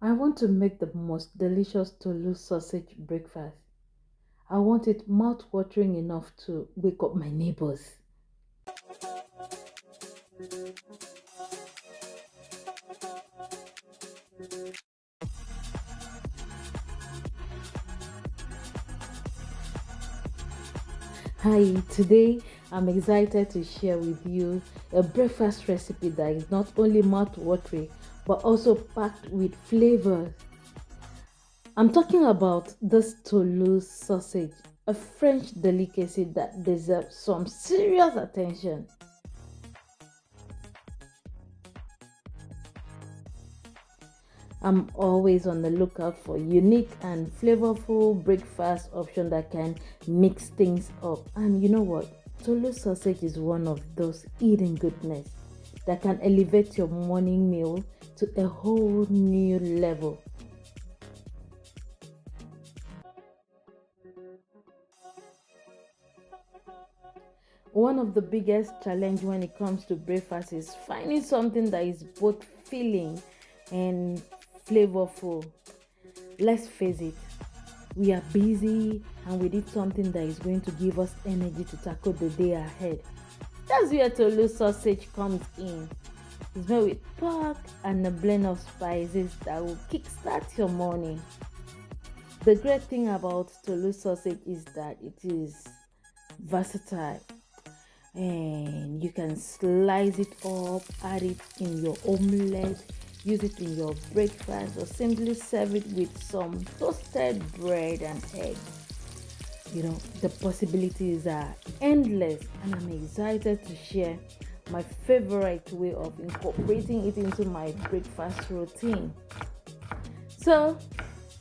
I want to make the most delicious Toulouse sausage breakfast. I want it mouth-watering enough to wake up my neighbors. Hi, today I'm excited to share with you a breakfast recipe that is not only mouth-watering but also packed with flavors. I'm talking about this Toulouse sausage, a French delicacy that deserves some serious attention. I'm always on the lookout for unique and flavorful breakfast option that can mix things up. And you know what? Toulouse sausage is one of those eating goodness that can elevate your morning meal to a whole new level. One of the biggest challenge when it comes to breakfast is finding something that is both filling and flavorful. Let's face it, we are busy and we need something that is going to give us energy to tackle the day ahead. That's where Toulouse sausage comes in. It's made with pork and a blend of spices that will kickstart your morning. The great thing about Toulouse sausage is that it is versatile and you can slice it up, add it in your omelette, use it in your breakfast, or simply serve it with some toasted bread and eggs. The possibilities are endless, and I'm excited to share my favorite way of incorporating it into my breakfast routine. So,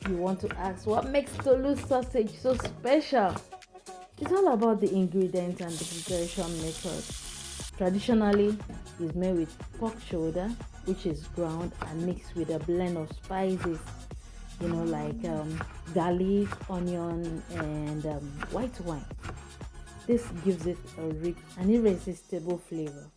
you want to ask what makes Toulouse sausage so special? It's all about the ingredients and the preparation method. Traditionally, it's made with pork shoulder, which is ground and mixed with a blend of spices, like garlic, onion, and white wine. This gives it a rich and irresistible flavor.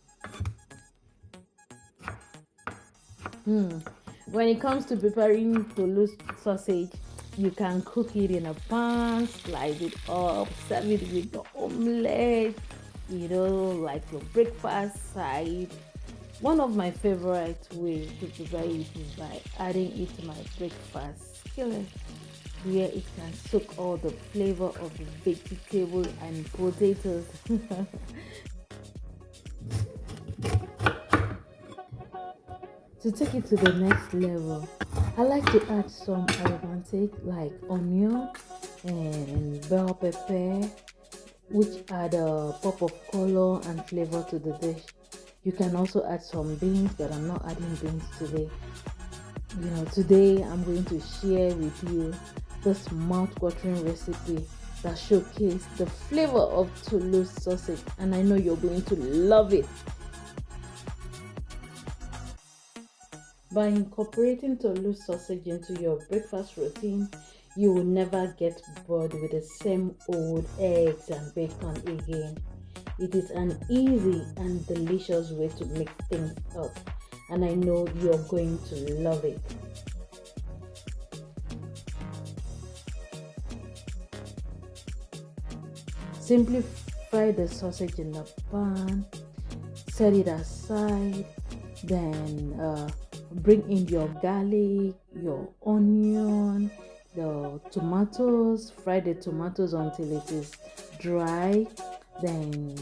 When it comes to preparing Toulouse sausage, you can cook it in a pan, slice it up, serve it with the omelette, like your breakfast side. One of my favorite ways to prepare it is by adding it to my breakfast skillet, where it can soak all the flavor of the vegetable and potatoes. To take it to the next level, I like to add some aromatic like onion and bell pepper, which add a pop of color and flavor to the dish. You can also add some beans, but I'm not adding beans today. Today I'm going to share with you this mouth-watering recipe that showcases the flavor of Toulouse sausage, and I know you're going to love it. By incorporating Toulouse sausage into your breakfast routine, you will never get bored with the same old eggs and bacon again. It is an easy and delicious way to mix things up, and I know you're going to love it. Simply fry the sausage in the pan, set it aside, then bring in your garlic, your onion, the tomatoes, fry the tomatoes until it is dry. Then,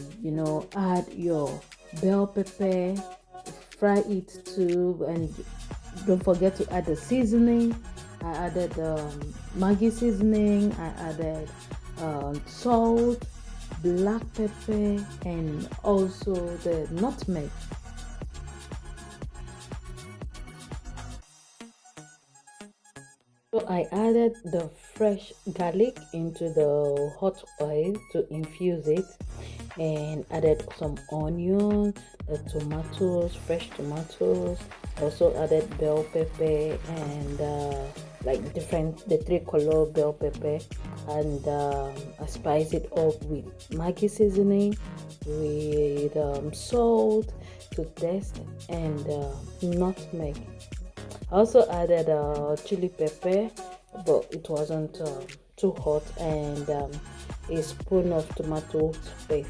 add your bell pepper, fry it too, and don't forget to add the seasoning. I added Maggi seasoning, I added salt, black pepper, and also the nutmeg. So I added the fresh garlic into the hot oil to infuse it, and added some onion, the tomatoes, fresh tomatoes. Also added bell pepper and like the three color bell pepper, and I spice it up with Maggi seasoning, with salt to taste, and nutmeg. I also added chili pepper, but it wasn't too hot, and a spoon of tomato paste.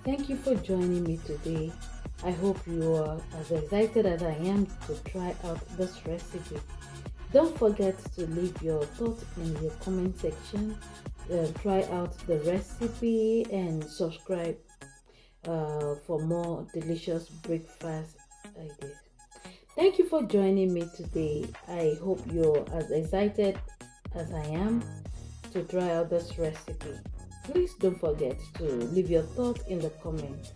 Thank you for joining me today. I hope you are as excited as I am to try out this recipe. Don't forget to leave your thoughts in the comment section. Try out the recipe and subscribe for more delicious breakfast ideas. Thank you for joining me today. I hope you're as excited as I am to try out this recipe. Please don't forget to leave your thoughts in the comments.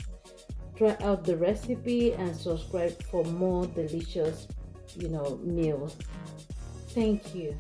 Try out the recipe and subscribe for more delicious, meals. Thank you.